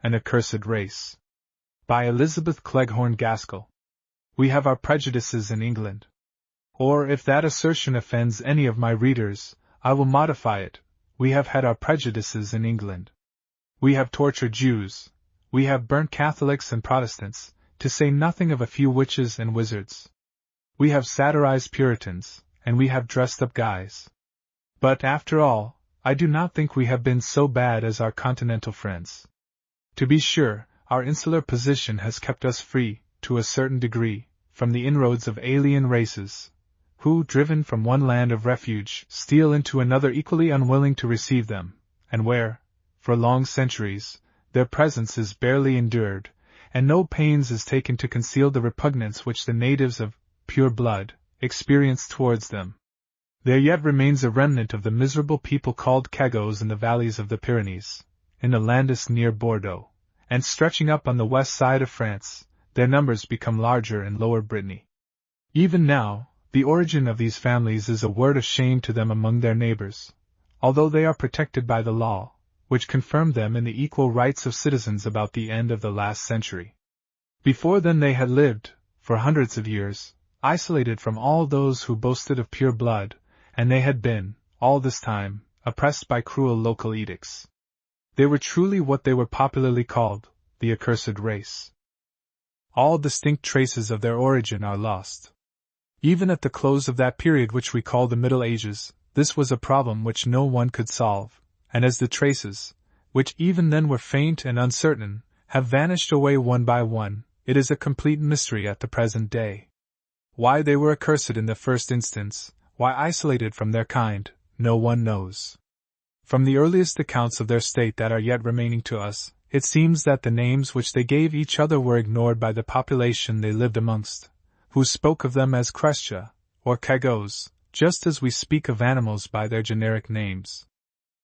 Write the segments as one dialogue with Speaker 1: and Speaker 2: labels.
Speaker 1: An Accursed Race. By Elizabeth Gaskell. We have our prejudices in England. Or, if that assertion offends any of my readers, I will modify it: we have had our prejudices in England. We have tortured Jews, we have burnt Catholics and Protestants, to say nothing of a few witches and wizards. We have satirized Puritans, and we have dressed up guys. But, after all, I do not think we have been so bad as our continental friends. To be sure, our insular position has kept us free, to a certain degree, from the inroads of alien races, who, driven from one land of refuge, steal into another equally unwilling to receive them, and where, for long centuries, their presence is barely endured, and no pains is taken to conceal the repugnance which the natives of pure blood experience towards them. There yet remains a remnant of the miserable people called Cagots in the valleys of the Pyrenees, in the Landes near Bordeaux, and stretching up on the west side of France. Their numbers become larger in Lower Brittany. Even now, the origin of these families is a word of shame to them among their neighbors, although they are protected by the law, which confirmed them in the equal rights of citizens about the end of the last century. Before then they had lived, for hundreds of years, isolated from all those who boasted of pure blood, and they had been, all this time, oppressed by cruel local edicts. They were truly what they were popularly called, the Accursed Race. All distinct traces of their origin are lost. Even at the close of that period which we call the Middle Ages, this was a problem which no one could solve, and as the traces, which even then were faint and uncertain, have vanished away one by one, it is a complete mystery at the present day. Why they were accursed in the first instance, why isolated from their kind, no one knows. From the earliest accounts of their state that are yet remaining to us, it seems that the names which they gave each other were ignored by the population they lived amongst, who spoke of them as Crescia, or Cagots, just as we speak of animals by their generic names.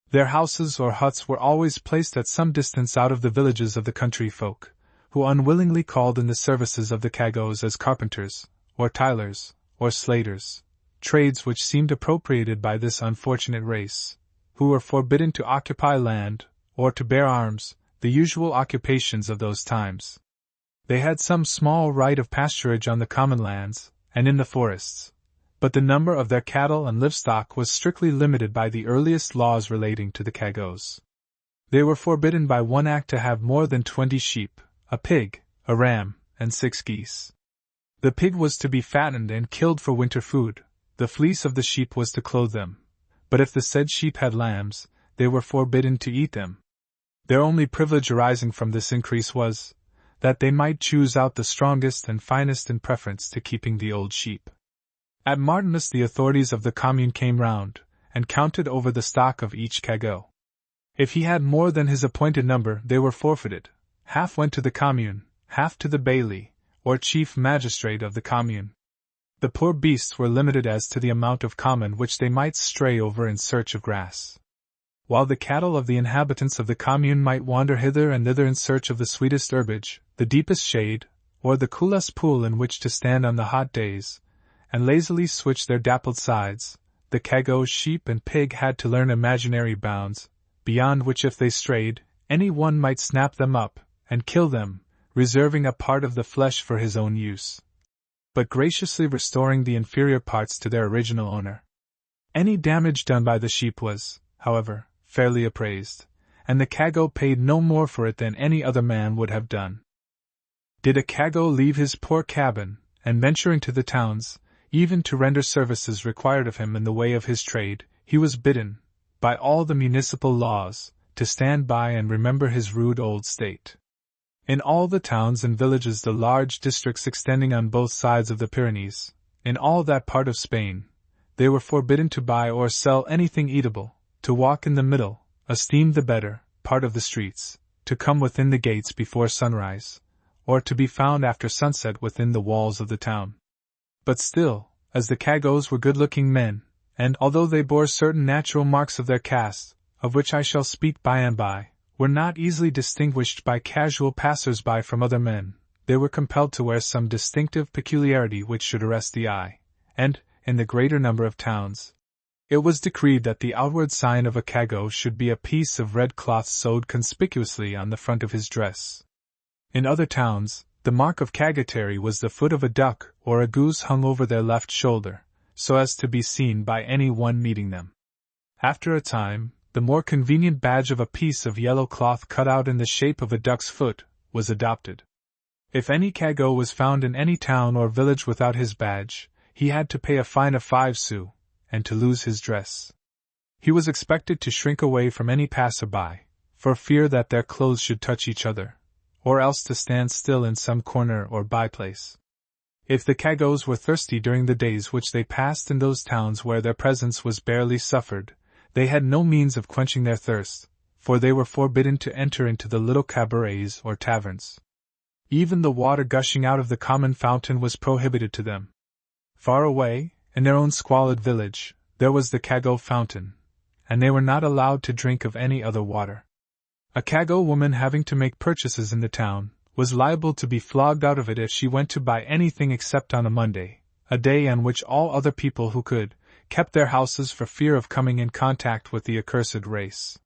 Speaker 1: Their houses or huts were always placed at some distance out of the villages of the country folk, who unwillingly called in the services of the Cagots as carpenters, or tilers, or slaters, trades which seemed appropriated by this unfortunate race, who were forbidden to occupy land, or to bear arms, the usual occupations of those times. They had some small right of pasturage on the common lands, and in the forests, but the number of their cattle and livestock was strictly limited by the earliest laws relating to the Cagots. They were forbidden by one act to have more than 20 sheep, a pig, a ram, and 6 geese. The pig was to be fattened and killed for winter food, the fleece of the sheep was to clothe them, but if the said sheep had lambs, they were forbidden to eat them. Their only privilege arising from this increase was, that they might choose out the strongest and finest in preference to keeping the old sheep. At Martinus the authorities of the commune came round, and counted over the stock of each Cagot. If he had more than his appointed number, they were forfeited. Half went to the commune, half to the baillie, or chief magistrate of the commune. The poor beasts were limited as to the amount of common which they might stray over in search of grass, while the cattle of the inhabitants of the commune might wander hither and thither in search of the sweetest herbage, the deepest shade, or the coolest pool in which to stand on the hot days, and lazily switch their dappled sides. The Cagot sheep and pig had to learn imaginary bounds, beyond which if they strayed, any one might snap them up, and kill them, reserving a part of the flesh for his own use, but graciously restoring the inferior parts to their original owner. Any damage done by the sheep was, however, fairly appraised, and the Cagot paid no more for it than any other man would have done. Did a Cagot leave his poor cabin, and venture into the towns, even to render services required of him in the way of his trade, he was bidden, by all the municipal laws, to stand by and remember his rude old state. In all the towns and villages, the large districts extending on both sides of the Pyrenees, in all that part of Spain, they were forbidden to buy or sell anything eatable, to walk in the middle, esteemed the better, part of the streets, to come within the gates before sunrise, or to be found after sunset within the walls of the town. But still, as the Cagots were good-looking men, and although they bore certain natural marks of their caste, of which I shall speak by and by, were not easily distinguished by casual passers-by from other men, they were compelled to wear some distinctive peculiarity which should arrest the eye, and, in the greater number of towns, It was decreed that the outward sign of a cago should be a piece of red cloth sewed conspicuously on the front of his dress. In other towns, the mark of cagatary was the foot of a duck or a goose hung over their left shoulder, so as to be seen by any one meeting them. After a time, the more convenient badge of a piece of yellow cloth cut out in the shape of a duck's foot was adopted. If any cago was found in any town or village without his badge, he had to pay a fine of 5 sous, and to lose his dress. He was expected to shrink away from any passer-by, for fear that their clothes should touch each other, or else to stand still in some corner or by-place. If the cagos were thirsty during the days which they passed in those towns where their presence was barely suffered, they had no means of quenching their thirst, for they were forbidden to enter into the little cabarets or taverns. Even the water gushing out of the common fountain was prohibited to them. Far away, in their own squalid village, there was the cago fountain, and they were not allowed to drink of any other water. A cago woman having to make purchases in the town was liable to be flogged out of it if she went to buy anything except on a Monday, a day on which all other people who could kept their houses for fear of coming in contact with the accursed race.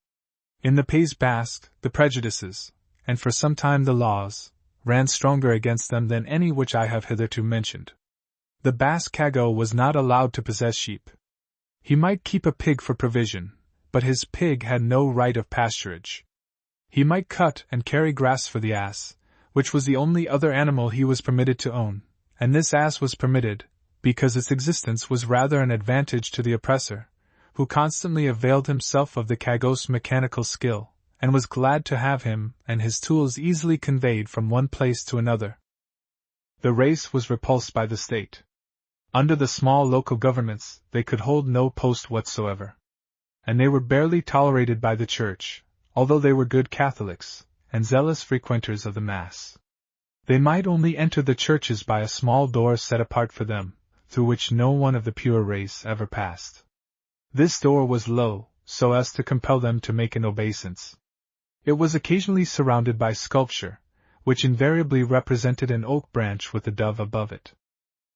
Speaker 1: In the Pays Basque, the prejudices, and for some time the laws, ran stronger against them than any which I have hitherto mentioned. The Basque cago was not allowed to possess sheep. He might keep a pig for provision, but his pig had no right of pasturage. He might cut and carry grass for the ass, which was the only other animal he was permitted to own, and this ass was permitted, because its existence was rather an advantage to the oppressor, who constantly availed himself of the cago's mechanical skill, and was glad to have him and his tools easily conveyed from one place to another. The race was repulsed by the state. Under the small local governments, they could hold no post whatsoever. And they were barely tolerated by the Church, although they were good Catholics, and zealous frequenters of the Mass. They might only enter the churches by a small door set apart for them, through which no one of the pure race ever passed. This door was low, so as to compel them to make an obeisance. It was occasionally surrounded by sculpture, which invariably represented an oak branch with a dove above it.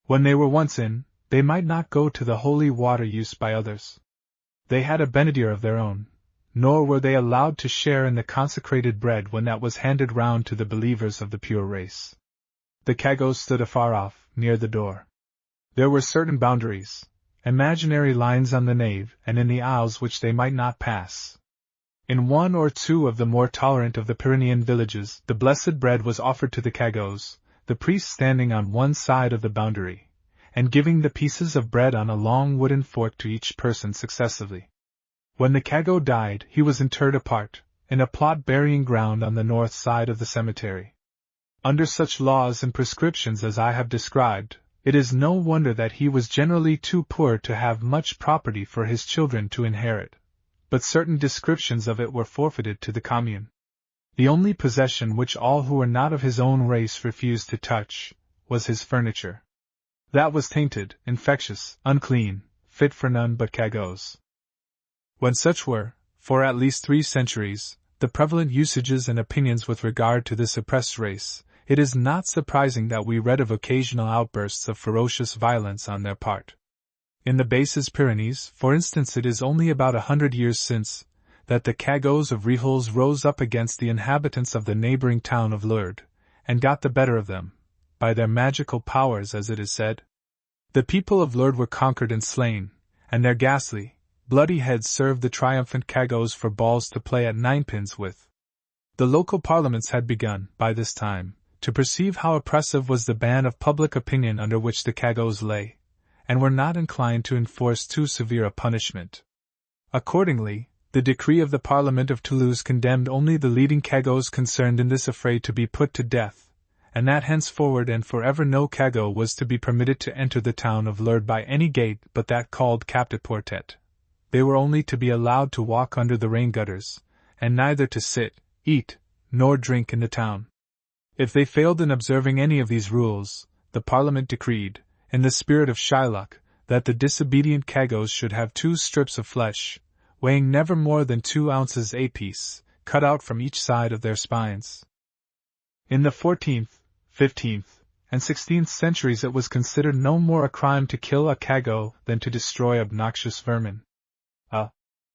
Speaker 1: When they were once in, they might not go to the holy water used by others. They had a benedier of their own, nor were they allowed to share in the consecrated bread when that was handed round to the believers of the pure race. The cagos stood afar off, near the door. There were certain boundaries, imaginary lines on the nave and in the aisles which they might not pass. In one or two of the more tolerant of the Pyrenean villages, the blessed bread was offered to the cagos, the priest standing on one side of the boundary, and giving the pieces of bread on a long wooden fork to each person successively. When the cago died, he was interred apart, in a plot burying ground on the north side of the cemetery. Under such laws and prescriptions as I have described, it is no wonder that he was generally too poor to have much property for his children to inherit, but certain descriptions of it were forfeited to the commune. The only possession which all who were not of his own race refused to touch was his furniture. That was tainted, infectious, unclean, fit for none but cagos. When such were, for at least 3 centuries, the prevalent usages and opinions with regard to this oppressed race, it is not surprising that we read of occasional outbursts of ferocious violence on their part. In the Basses Pyrenees, for instance, it is only about 100 years since that the cagos of Rihols rose up against the inhabitants of the neighboring town of Lourdes, and got the better of them, by their magical powers, as it is said. The people of Lourdes were conquered and slain, and their ghastly, bloody heads served the triumphant cagos for balls to play at ninepins with. The local parliaments had begun, by this time, to perceive how oppressive was the ban of public opinion under which the cagos lay, and were not inclined to enforce too severe a punishment. Accordingly, the decree of the Parliament of Toulouse condemned only the leading cagos concerned in this affray to be put to death, and that henceforward and forever no cago was to be permitted to enter the town of Lourdes by any gate but that called Captet Portet. They were only to be allowed to walk under the rain gutters, and neither to sit, eat, nor drink in the town. If they failed in observing any of these rules, the Parliament decreed, in the spirit of Shylock, that the disobedient cagos should have 2 strips of flesh, weighing never more than 2 ounces apiece, cut out from each side of their spines. In the 14th, 15th, and 16th centuries it was considered no more a crime to kill a cago than to destroy obnoxious vermin. A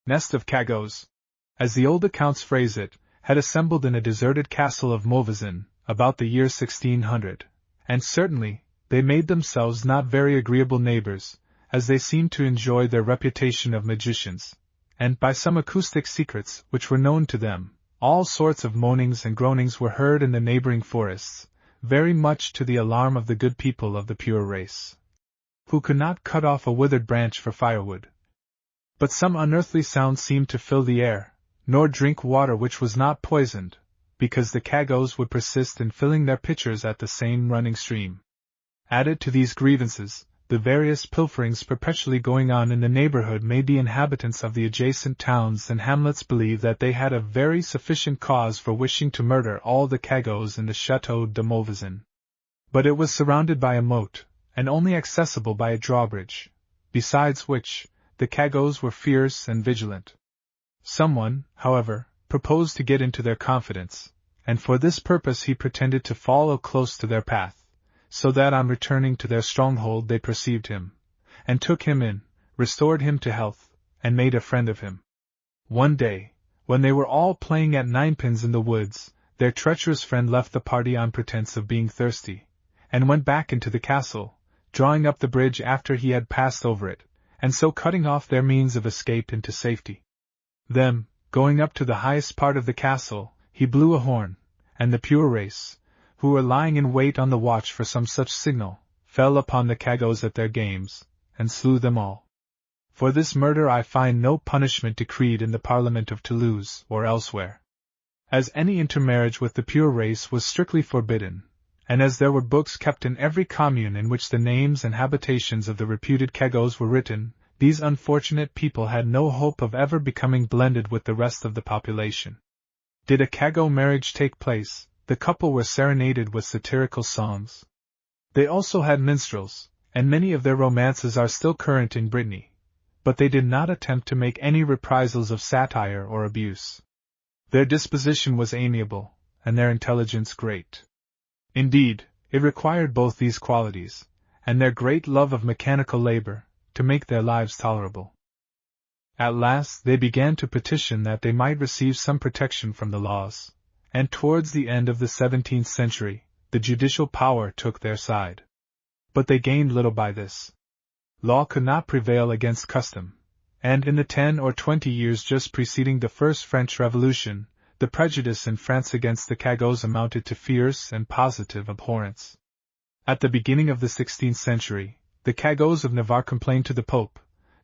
Speaker 1: nest of Cagots, as the old accounts phrase it, had assembled in a deserted castle of Mauvaisen, about the year 1600, and certainly, they made themselves not very agreeable neighbors, as they seemed to enjoy their reputation of magicians, and by some acoustic secrets which were known to them, all sorts of moanings and groanings were heard in the neighboring forests, very much to the alarm of the good people of the pure race, who could not cut off a withered branch for firewood. But some unearthly sound seemed to fill the air, nor drink water which was not poisoned, because the Cagots would persist in filling their pitchers at the same running stream. Added to these grievances, the various pilferings perpetually going on in the neighborhood made the inhabitants of the adjacent towns and hamlets believe that they had a very sufficient cause for wishing to murder all the Cagots in the Chateau de Mauvaisen. But it was surrounded by a moat, and only accessible by a drawbridge, besides which, the Cagots were fierce and vigilant. Someone, however, proposed to get into their confidence, and for this purpose he pretended to follow close to their path, so that on returning to their stronghold they perceived him, and took him in, restored him to health, and made a friend of him. One day, when they were all playing at ninepins in the woods, their treacherous friend left the party on pretense of being thirsty, and went back into the castle, drawing up the bridge after he had passed over it, and so cutting off their means of escape into safety. Then, going up to the highest part of the castle, he blew a horn, and the pure race, who were lying in wait on the watch for some such signal, fell upon the Cagots at their games, and slew them all. For this murder I find no punishment decreed in the Parliament of Toulouse or elsewhere. As any intermarriage with the pure race was strictly forbidden, and as there were books kept in every commune in which the names and habitations of the reputed Cagots were written, these unfortunate people had no hope of ever becoming blended with the rest of the population. Did a Cagot marriage take place, the couple were serenaded with satirical songs. They also had minstrels, and many of their romances are still current in Brittany, but they did not attempt to make any reprisals of satire or abuse. Their disposition was amiable, and their intelligence great. Indeed, it required both these qualities, and their great love of mechanical labor, to make their lives tolerable. At last they began to petition that they might receive some protection from the laws, and towards the end of the 17th century, the judicial power took their side. But they gained little by this. Law could not prevail against custom, and in the 10 or 20 years just preceding the First French Revolution, the prejudice in France against the Cagots amounted to fierce and positive abhorrence. At the beginning of the 16th century, the Cagots of Navarre complained to the Pope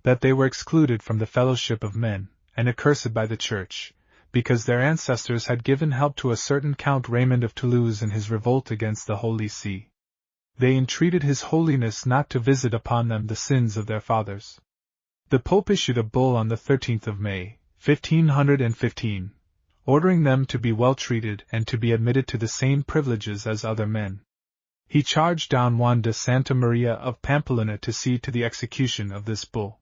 Speaker 1: that they were excluded from the fellowship of men, and accursed by the Church, because their ancestors had given help to a certain Count Raymond of Toulouse in his revolt against the Holy See. They entreated His Holiness not to visit upon them the sins of their fathers. The Pope issued a bull on the 13th of May, 1515, ordering them to be well treated and to be admitted to the same privileges as other men. He charged Don Juan de Santa Maria of Pamplona to see to the execution of this bull.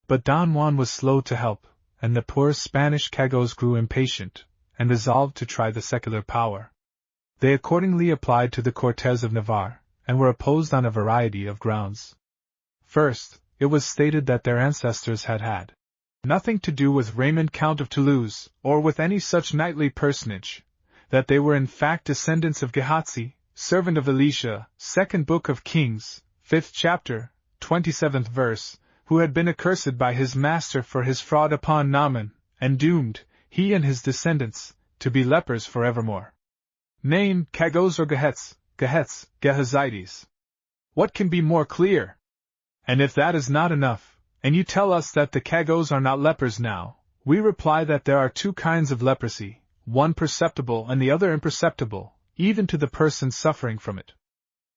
Speaker 1: But Don Juan was slow to help, and the poor Spanish Cagots grew impatient, and resolved to try the secular power. They accordingly applied to the Cortes of Navarre, and were opposed on a variety of grounds. First, it was stated that their ancestors had had nothing to do with Raymond Count of Toulouse, or with any such knightly personage, that they were in fact descendants of Gehazi, servant of Elisha, 2nd Book of Kings, 5th chapter, 27th verse, who had been accursed by his master for his fraud upon Naaman, and doomed, he and his descendants, to be lepers forevermore. Named Cagots or Gehazites. What can be more clear? And if that is not enough, and you tell us that the Cagots are not lepers now, we reply that there are two kinds of leprosy, one perceptible and the other imperceptible, even to the person suffering from it.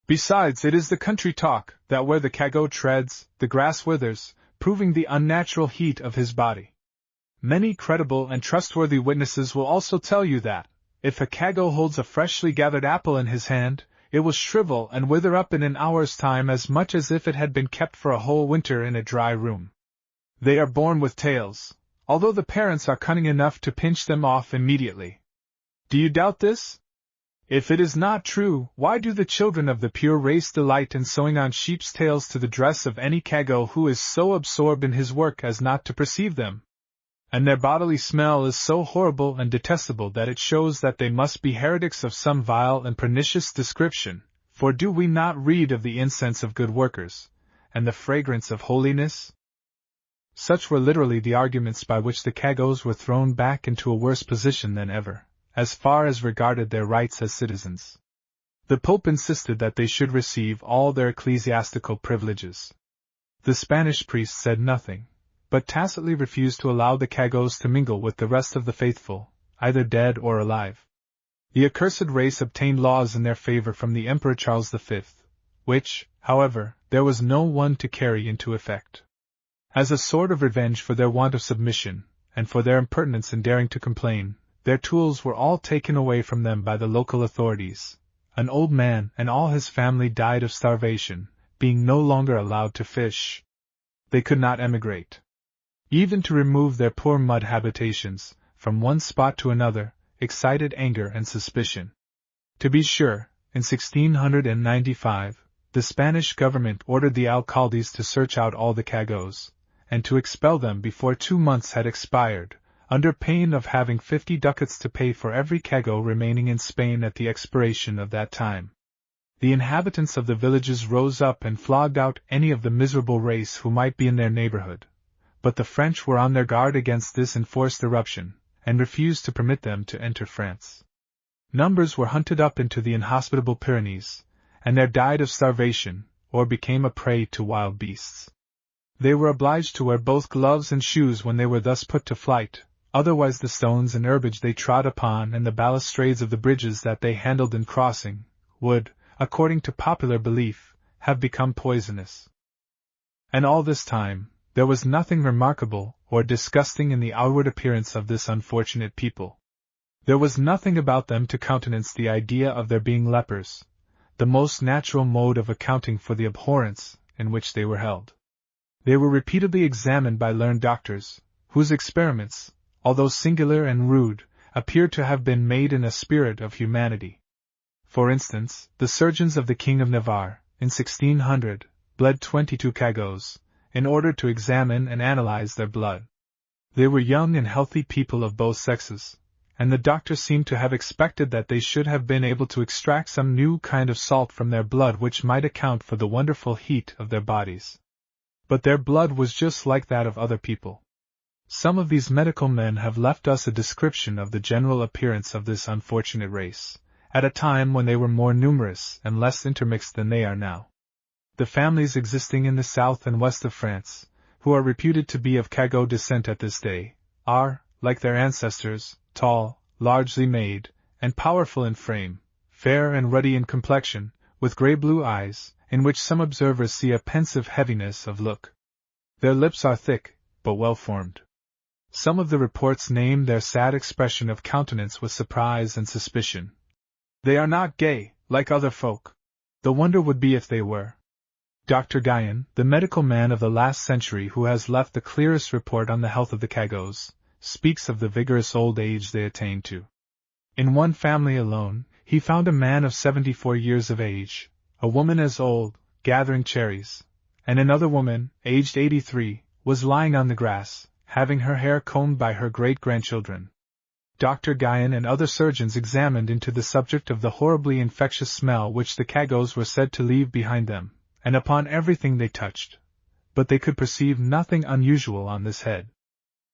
Speaker 1: Besides, it is the country talk, that where the Cagot treads, the grass withers, proving the unnatural heat of his body. Many credible and trustworthy witnesses will also tell you that, if a Cagot holds a freshly gathered apple in his hand, it will shrivel and wither up in an hour's time as much as if it had been kept for a whole winter in a dry room. They are born with tails, although the parents are cunning enough to pinch them off immediately. Do you doubt this? If it is not true, why do the children of the pure race delight in sewing on sheep's tails to the dress of any Cago who is so absorbed in his work as not to perceive them? And their bodily smell is so horrible and detestable that it shows that they must be heretics of some vile and pernicious description, for do we not read of the incense of good workers, and the fragrance of holiness? Such were literally the arguments by which the Cagos were thrown back into a worse position than ever, as far as regarded their rights as citizens. The Pope insisted that they should receive all their ecclesiastical privileges. The Spanish priests said nothing, but tacitly refused to allow the Cagos to mingle with the rest of the faithful, either dead or alive. The Accursed Race obtained laws in their favor from the Emperor Charles V, which, however, there was no one to carry into effect. As a sort of revenge for their want of submission, and for their impertinence in daring to complain, their tools were all taken away from them by the local authorities. An old man and all his family died of starvation, being no longer allowed to fish. They could not emigrate. Even to remove their poor mud habitations, from one spot to another, excited anger and suspicion. To be sure, in 1695, the Spanish government ordered the alcaldes to search out all the Cagos, and to expel them before 2 months had expired, under pain of having 50 ducats to pay for every Cago remaining in Spain at the expiration of that time. The inhabitants of the villages rose up and flogged out any of the miserable race who might be in their neighborhood, but the French were on their guard against this enforced eruption, and refused to permit them to enter France. Numbers were hunted up into the inhospitable Pyrenees, and there died of starvation, or became a prey to wild beasts. They were obliged to wear both gloves and shoes when they were thus put to flight, otherwise the stones and herbage they trod upon and the balustrades of the bridges that they handled in crossing, would, according to popular belief, have become poisonous. And all this time, there was nothing remarkable or disgusting in the outward appearance of this unfortunate people. There was nothing about them to countenance the idea of their being lepers, the most natural mode of accounting for the abhorrence in which they were held. They were repeatedly examined by learned doctors, whose experiments, although singular and rude, appear to have been made in a spirit of humanity. For instance, the surgeons of the King of Navarre, in 1600, bled 22 Cagos, in order to examine and analyze their blood. They were young and healthy people of both sexes, and the doctor seemed to have expected that they should have been able to extract some new kind of salt from their blood which might account for the wonderful heat of their bodies. But their blood was just like that of other people. Some of these medical men have left us a description of the general appearance of this unfortunate race, at a time when they were more numerous and less intermixed than they are now. The families existing in the south and west of France, who are reputed to be of Cago descent at this day, are, like their ancestors, tall, largely made, and powerful in frame, fair and ruddy in complexion, with grey-blue eyes, in which some observers see a pensive heaviness of look. Their lips are thick, but well-formed. Some of the reports name their sad expression of countenance with surprise and suspicion. They are not gay, like other folk. The wonder would be if they were. Dr. Guyon, the medical man of the last century who has left the clearest report on the health of the Cagos, speaks of the vigorous old age they attain to. In one family alone, he found a man of 74 years of age, a woman as old, gathering cherries, and another woman, aged 83, was lying on the grass, having her hair combed by her great-grandchildren. Dr. Guyon and other surgeons examined into the subject of the horribly infectious smell which the Cagos were said to leave behind them, and upon everything they touched, but they could perceive nothing unusual on this head.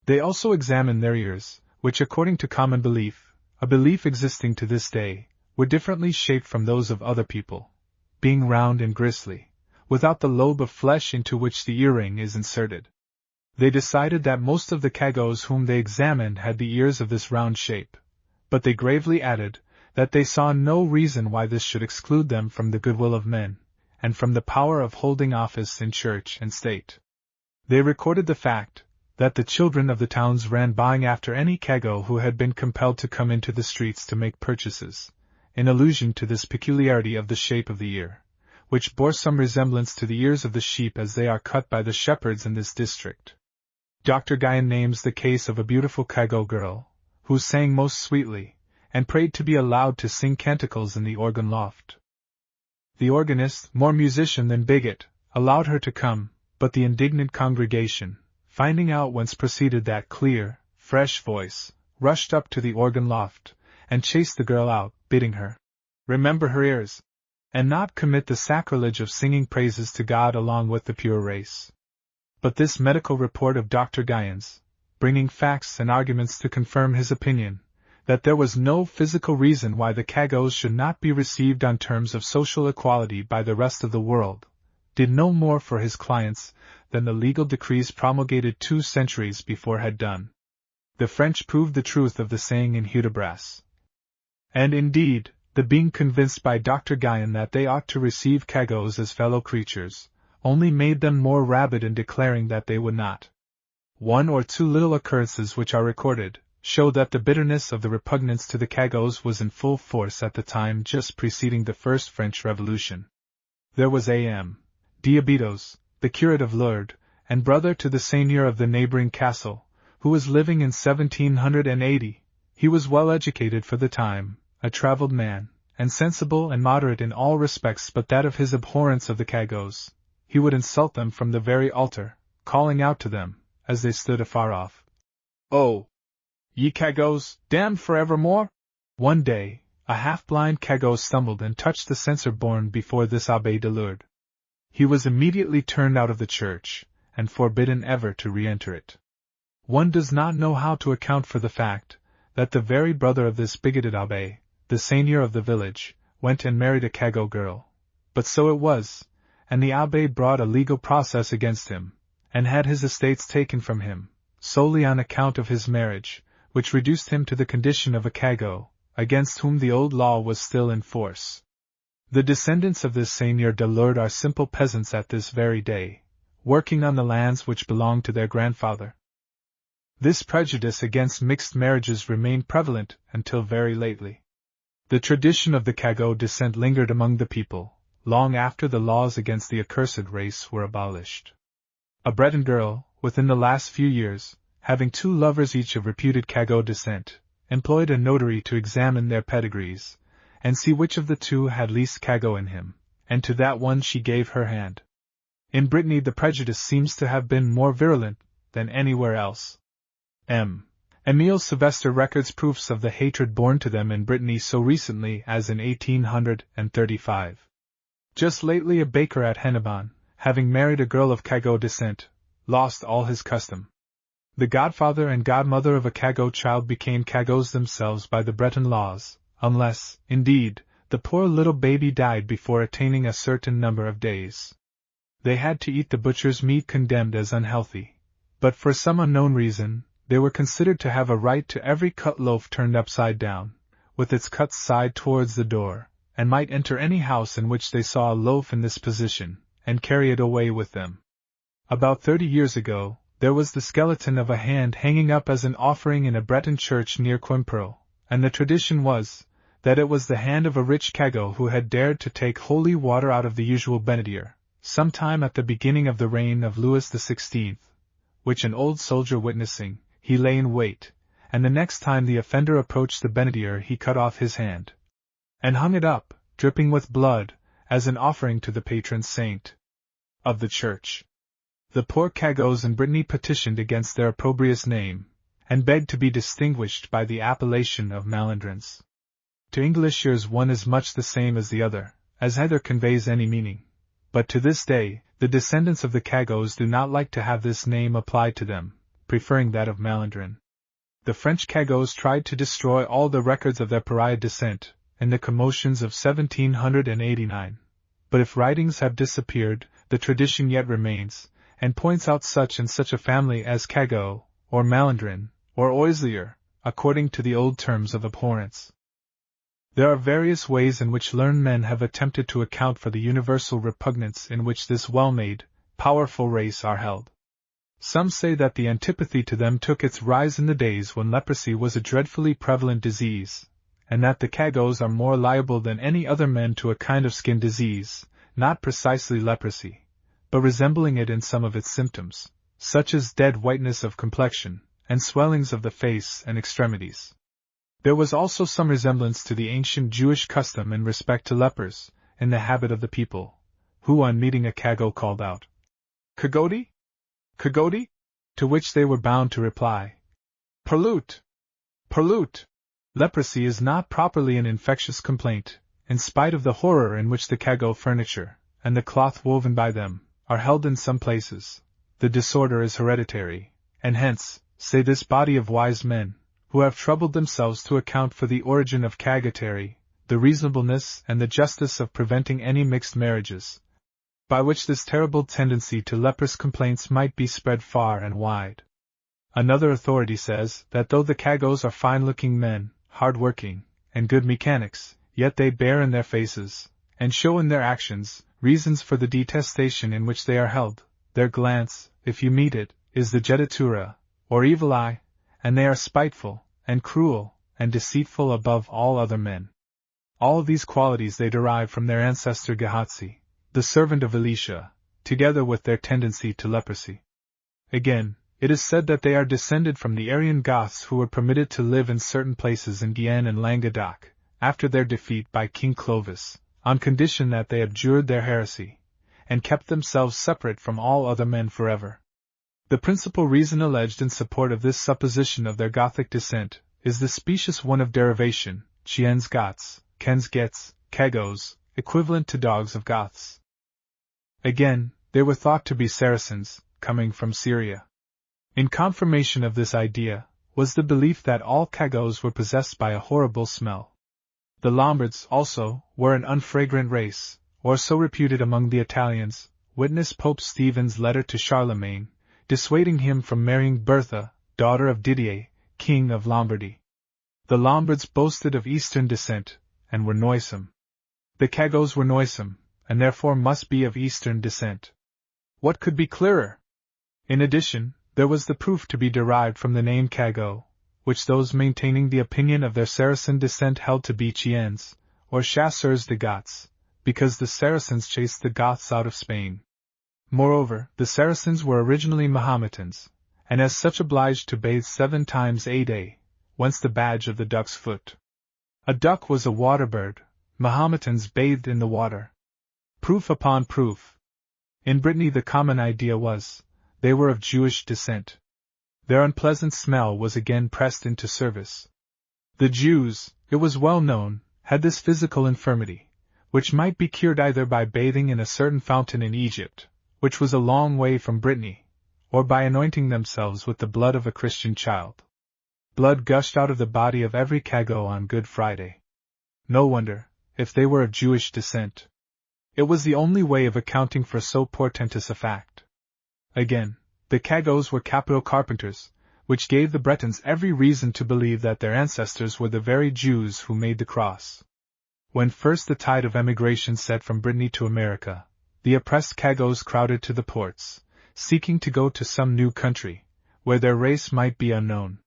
Speaker 1: They also examined their ears, which according to common belief, a belief existing to this day, were differently shaped from those of other people, being round and gristly, without the lobe of flesh into which the earring is inserted. They decided that most of the Cagos whom they examined had the ears of this round shape, but they gravely added that they saw no reason why this should exclude them from the goodwill of men, and from the power of holding office in church and state. They recorded the fact that the children of the towns ran buying after any Cago who had been compelled to come into the streets to make purchases, in allusion to this peculiarity of the shape of the ear, which bore some resemblance to the ears of the sheep as they are cut by the shepherds in this district. Dr. Guyon names the case of a beautiful Cago girl, who sang most sweetly, and prayed to be allowed to sing canticles in the organ loft. The organist, more musician than bigot, allowed her to come, but the indignant congregation, finding out whence proceeded that clear, fresh voice, rushed up to the organ loft, and chased the girl out, bidding her remember her ears, and not commit the sacrilege of singing praises to God along with the pure race. But this medical report of Dr. Guyon's, bringing facts and arguments to confirm his opinion, that there was no physical reason why the Cagos should not be received on terms of social equality by the rest of the world, did no more for his clients than the legal decrees promulgated 2 centuries before had done. The French proved the truth of the saying in Hudibras. And indeed, the being convinced by Dr. Guyon that they ought to receive Cagos as fellow creatures, only made them more rabid in declaring that they would not. 1 or 2 little occurrences which are recorded, show that the bitterness of the repugnance to the Cagos was in full force at the time just preceding the first French Revolution. There was A.M. Diabitos, the curate of Lourdes, and brother to the seigneur of the neighboring castle, who was living in 1780. He was well educated for the time, a travelled man, and sensible and moderate in all respects but that of his abhorrence of the Cagos. He would insult them from the very altar, calling out to them, as they stood afar off, "Oh, ye Cagos, damned for evermore!" One day, a half-blind Cagos stumbled and touched the censer borne before this Abbé de Lourdes. He was immediately turned out of the church, and forbidden ever to re-enter it. One does not know how to account for the fact that the very brother of this bigoted abbé, the seigneur of the village, went and married a Cago girl. But so it was, and the abbé brought a legal process against him, and had his estates taken from him, solely on account of his marriage, which reduced him to the condition of a Cago, against whom the old law was still in force. The descendants of this Seigneur de Lourdes are simple peasants at this very day, working on the lands which belonged to their grandfather. This prejudice against mixed marriages remained prevalent until very lately. The tradition of the Cago descent lingered among the people, long after the laws against the accursed race were abolished. A Breton girl, within the last few years, having 2 lovers each of reputed Cago descent, employed a notary to examine their pedigrees, and see which of the 2 had least Cago in him, and to that one she gave her hand. In Brittany the prejudice seems to have been more virulent than anywhere else. Emile Sylvestre records proofs of the hatred borne to them in Brittany so recently as in 1835. Just lately a baker at Hennebon, having married a girl of Cago descent, lost all his custom. The godfather and godmother of a Cago child became Cagos themselves by the Breton laws, unless, indeed, the poor little baby died before attaining a certain number of days. They had to eat the butcher's meat condemned as unhealthy, but for some unknown reason, they were considered to have a right to every cut loaf turned upside down, with its cut side towards the door, and might enter any house in which they saw a loaf in this position, and carry it away with them. About 30 years ago, there was the skeleton of a hand hanging up as an offering in a Breton church near Quimperle, and the tradition was that it was the hand of a rich Cago who had dared to take holy water out of the usual benedier, sometime at the beginning of the reign of Louis XVI, which an old soldier witnessing, he lay in wait, and the next time the offender approached the benedier he cut off his hand, and hung it up, dripping with blood, as an offering to the patron saint of the church. The poor Cagos in Brittany petitioned against their opprobrious name, and begged to be distinguished by the appellation of malandrins. To English ears one is much the same as the other, as either conveys any meaning, but to this day, the descendants of the Cagos do not like to have this name applied to them, preferring that of malandrin. The French Cagos tried to destroy all the records of their pariah descent, in the commotions of 1789, but if writings have disappeared, the tradition yet remains, and points out such and such a family as Cago, or Malandrin, or Oiselier, according to the old terms of abhorrence. There are various ways in which learned men have attempted to account for the universal repugnance in which this well-made, powerful race are held. Some say that the antipathy to them took its rise in the days when leprosy was a dreadfully prevalent disease, and that the Cagos are more liable than any other men to a kind of skin disease, not precisely leprosy, but resembling it in some of its symptoms, such as dead whiteness of complexion, and swellings of the face and extremities. There was also some resemblance to the ancient Jewish custom in respect to lepers, in the habit of the people, who on meeting a Cago called out, "Kagodi? Kagodi?" to which they were bound to reply, "Perlut! Perlut!" Leprosy is not properly an infectious complaint, in spite of the horror in which the Cago furniture, and the cloth woven by them, are held in some places. The disorder is hereditary, and hence, say this body of wise men, who have troubled themselves to account for the origin of cagatary, the reasonableness and the justice of preventing any mixed marriages, by which this terrible tendency to leprous complaints might be spread far and wide. Another authority says that though the Cagos are fine-looking men, hard-working, and good mechanics, yet they bear in their faces, and show in their actions, reasons for the detestation in which they are held. Their glance, if you meet it, is the jetatura, or evil eye, and they are spiteful, and cruel, and deceitful above all other men. All these qualities they derive from their ancestor Gehazi, the servant of Elisha, together with their tendency to leprosy. Again, it is said that they are descended from the Aryan Goths who were permitted to live in certain places in Guyenne and Languedoc, after their defeat by King Clovis, on condition that they abjured their heresy, and kept themselves separate from all other men forever. The principal reason alleged in support of this supposition of their Gothic descent is the specious one of derivation, Chiens Goths, Kens Gets, Cagos, equivalent to dogs of Goths. Again, they were thought to be Saracens, coming from Syria. In confirmation of this idea, was the belief that all Cagos were possessed by a horrible smell. The Lombards, also, were an unfragrant race, or so reputed among the Italians, witness Pope Stephen's letter to Charlemagne, dissuading him from marrying Bertha, daughter of Didier, king of Lombardy. The Lombards boasted of Eastern descent, and were noisome. The Cagos were noisome, and therefore must be of Eastern descent. What could be clearer? In addition, there was the proof to be derived from the name Cago, which those maintaining the opinion of their Saracen descent held to be Chiens, or chasseurs de Goths, because the Saracens chased the Goths out of Spain. Moreover, the Saracens were originally Mahometans, and as such obliged to bathe 7 times a day, whence the badge of the duck's foot. A duck was a water bird, Mahometans bathed in the water. Proof upon proof. In Brittany the common idea was, they were of Jewish descent. Their unpleasant smell was again pressed into service. The Jews, it was well known, had this physical infirmity, which might be cured either by bathing in a certain fountain in Egypt, which was a long way from Brittany, or by anointing themselves with the blood of a Christian child. Blood gushed out of the body of every Cago on Good Friday. No wonder, if they were of Jewish descent. It was the only way of accounting for so portentous a fact. Again, the Cagos were capital carpenters, which gave the Bretons every reason to believe that their ancestors were the very Jews who made the cross. When first the tide of emigration set from Brittany to America, the oppressed Cagos crowded to the ports, seeking to go to some new country, where their race might be unknown.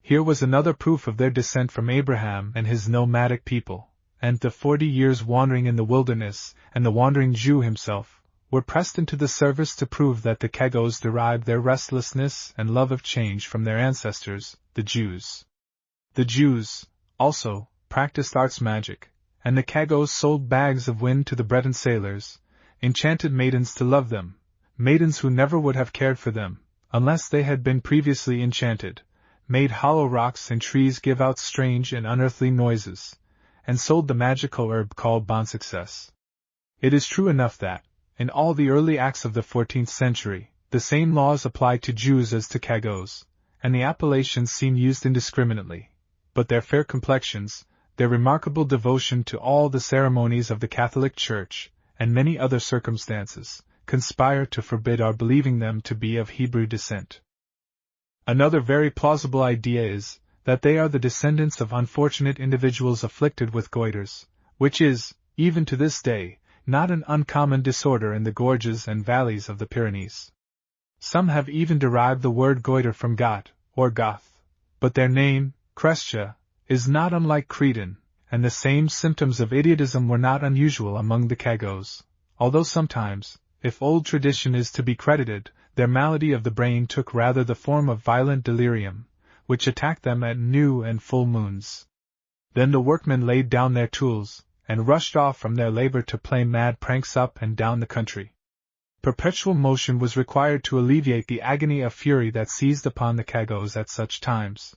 Speaker 1: Here was another proof of their descent from Abraham and his nomadic people, and the 40 years wandering in the wilderness, and the wandering Jew himself, were pressed into the service to prove that the Cagos derived their restlessness and love of change from their ancestors, the Jews. The Jews, also, practiced arts magic, and the Cagos sold bags of wind to the Breton sailors, enchanted maidens to love them, maidens who never would have cared for them, unless they had been previously enchanted, made hollow rocks and trees give out strange and unearthly noises, and sold the magical herb called bon success. It is true enough that, in all the early acts of the 14th century, the same laws applied to Jews as to Cagos, and the appellations seem used indiscriminately, but their fair complexions, their remarkable devotion to all the ceremonies of the Catholic Church, and many other circumstances, conspire to forbid our believing them to be of Hebrew descent. Another very plausible idea is, that they are the descendants of unfortunate individuals afflicted with goiters, which is, even to this day, not an uncommon disorder in the gorges and valleys of the Pyrenees. Some have even derived the word goiter from Got, or Goth, but their name, Crestia, is not unlike Cretan, and the same symptoms of idiotism were not unusual among the Cagos, although sometimes, if old tradition is to be credited, their malady of the brain took rather the form of violent delirium, which attacked them at new and full moons. Then the workmen laid down their tools, and rushed off from their labor to play mad pranks up and down the country. Perpetual motion was required to alleviate the agony of fury that seized upon the Cagots at such times.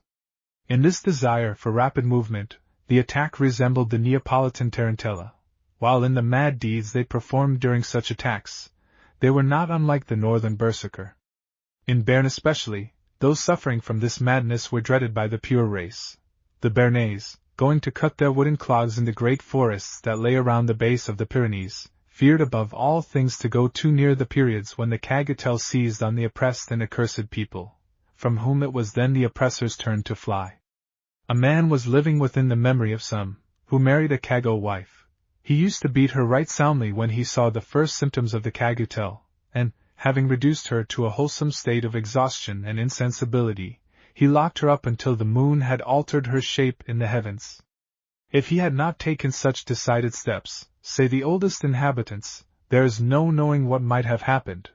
Speaker 1: In this desire for rapid movement, the attack resembled the Neapolitan tarantella, while in the mad deeds they performed during such attacks, they were not unlike the northern berserker. In Béarn especially, those suffering from this madness were dreaded by the pure race. The Béarnais, going to cut their wooden clogs in the great forests that lay around the base of the Pyrenees, feared above all things to go too near the periods when the Cagotel seized on the oppressed and accursed people, from whom it was then the oppressor's turn to fly. A man was living within the memory of some, who married a Cagot wife. He used to beat her right soundly when he saw the first symptoms of the Cagotel, and, having reduced her to a wholesome state of exhaustion and insensibility, he locked her up until the moon had altered her shape in the heavens. If he had not taken such decided steps, say the oldest inhabitants, there is no knowing what might have happened.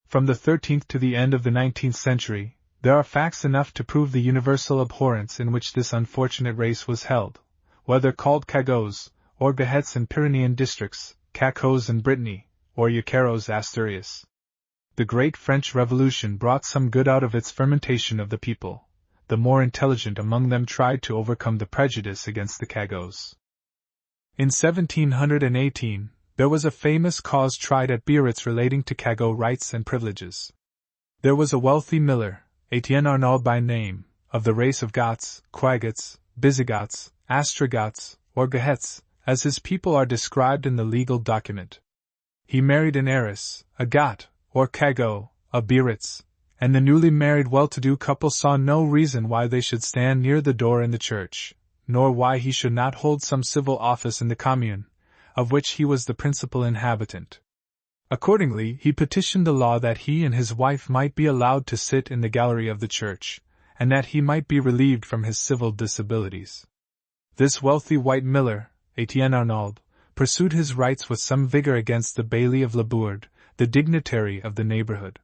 Speaker 1: From the 13th to the end of the 19th century, there are facts enough to prove the universal abhorrence in which this unfortunate race was held, whether called Cagots, or Gehettes in Pyrenean districts, Cacots in Brittany, or Yaqueros Asturias. The great French Revolution brought some good out of its fermentation of the people. The more intelligent among them tried to overcome the prejudice against the Cagots. In 1718, there was a famous cause tried at Biarritz relating to Cagot rights and privileges. There was a wealthy miller, Etienne Arnauld by name, of the race of Goths, Quagots, Visigoths, Ostrogoths, or Gehettes, as his people are described in the legal document. He married an heiress, a Goth, or Cagot, of Biarritz, and the newly married well-to-do couple saw no reason why they should stand near the door in the church, nor why he should not hold some civil office in the commune, of which he was the principal inhabitant. Accordingly, he petitioned the law that he and his wife might be allowed to sit in the gallery of the church, and that he might be relieved from his civil disabilities. This wealthy white miller, Etienne Arnauld, pursued his rights with some vigor against the Bailly of Labourd, the dignitary of the neighborhood.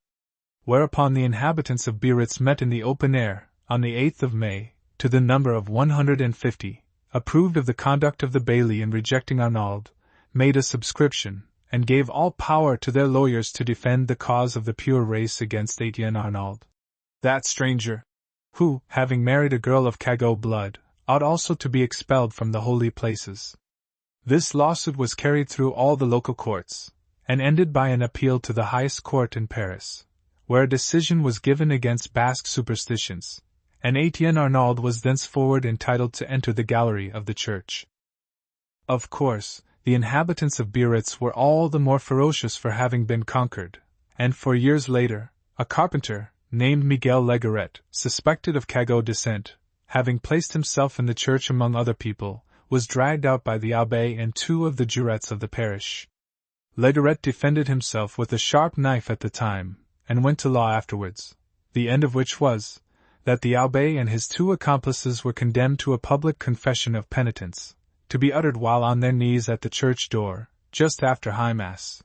Speaker 1: Whereupon the inhabitants of Biarritz met in the open air, on the 8th of May, to the number of 150, approved of the conduct of the Bailly in rejecting Arnauld, made a subscription, and gave all power to their lawyers to defend the cause of the pure race against Etienne Arnauld, that stranger, who, having married a girl of Cagot blood, ought also to be expelled from the holy places. This lawsuit was carried through all the local courts, and ended by an appeal to the highest court in Paris, where a decision was given against Basque superstitions, and Etienne Arnauld was thenceforward entitled to enter the gallery of the church. Of course, the inhabitants of Biarritz were all the more ferocious for having been conquered, and for years later, a carpenter, named Miguel Legaret, suspected of Cagot descent, having placed himself in the church among other people, was dragged out by the abbé and 2 of the jurats of the parish. Legaret defended himself with a sharp knife at the time, and went to law afterwards, the end of which was, that the abbé and his 2 accomplices were condemned to a public confession of penitence, to be uttered while on their knees at the church door, just after High Mass.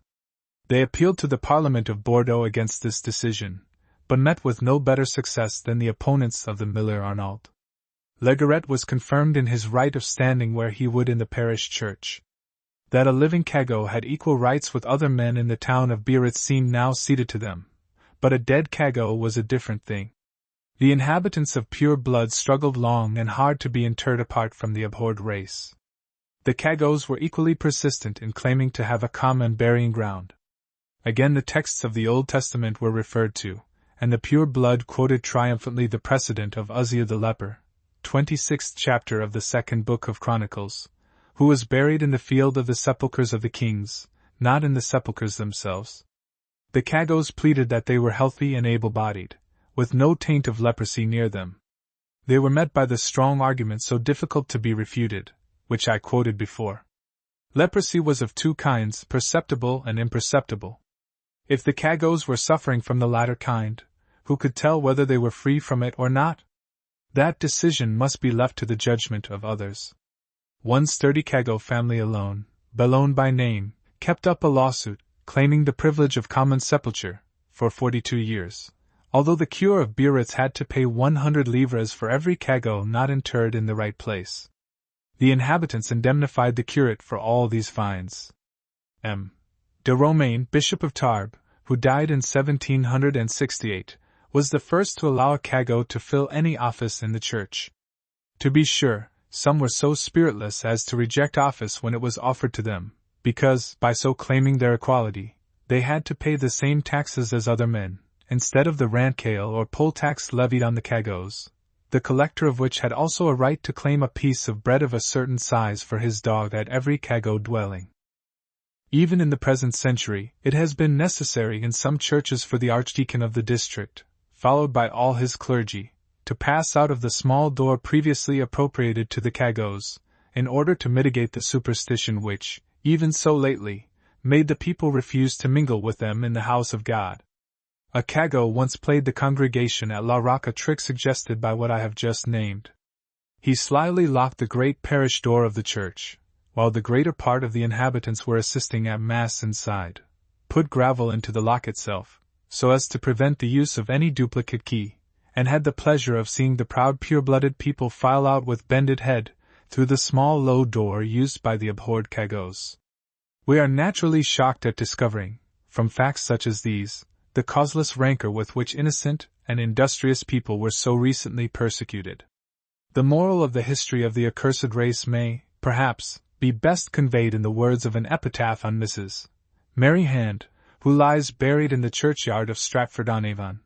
Speaker 1: They appealed to the Parliament of Bordeaux against this decision, but met with no better success than the opponents of the miller Arnauld. Legaret was confirmed in his right of standing where he would in the parish church. That a living Cagot had equal rights with other men in the town of Biarritz seemed now ceded to them, but a dead Cagot was a different thing. The inhabitants of pure blood struggled long and hard to be interred apart from the abhorred race. The Cagots were equally persistent in claiming to have a common burying ground. Again the texts of the Old Testament were referred to, and the pure blood quoted triumphantly the precedent of Uzziah the leper, 26th chapter of the 2nd book of Chronicles, who was buried in the field of the sepulchres of the kings, not in the sepulchres themselves. The Cagots pleaded that they were healthy and able-bodied, with no taint of leprosy near them. They were met by the strong argument so difficult to be refuted, which I quoted before. Leprosy was of 2 kinds, perceptible and imperceptible. If the Cagots were suffering from the latter kind, who could tell whether they were free from it or not? That decision must be left to the judgment of others. One sturdy Cagot family alone, Bellone by name, kept up a lawsuit, claiming the privilege of common sepulture, for 42 years, although the cure of Biarritz had to pay 100 livres for every Cagot not interred in the right place. The inhabitants indemnified the curate for all these fines. M. de Romaine, Bishop of Tarbes, who died in 1768, was the first to allow a cagot to fill any office in the church. To be sure, some were so spiritless as to reject office when it was offered to them, because, by so claiming their equality, they had to pay the same taxes as other men, instead of the rentcale or poll tax levied on the cagots, the collector of which had also a right to claim a piece of bread of a certain size for his dog at every cagot dwelling. Even in the present century, it has been necessary in some churches for the archdeacon of the district, followed by all his clergy, to pass out of the small door previously appropriated to the cagots, in order to mitigate the superstition which, even so lately, made the people refuse to mingle with them in the house of God. A cagot once played the congregation at La Roque a trick suggested by what I have just named. He slyly locked the great parish door of the church, while the greater part of the inhabitants were assisting at Mass inside, put gravel into the lock itself, so as to prevent the use of any duplicate key, and had the pleasure of seeing the proud pure-blooded people file out with bended head, through the small low door used by the abhorred cagots. We are naturally shocked at discovering, from facts such as these, the causeless rancor with which innocent and industrious people were so recently persecuted. The moral of the history of the accursed race may, perhaps, be best conveyed in the words of an epitaph on Mrs. Mary Hand, who lies buried in the churchyard of Stratford-on-Avon.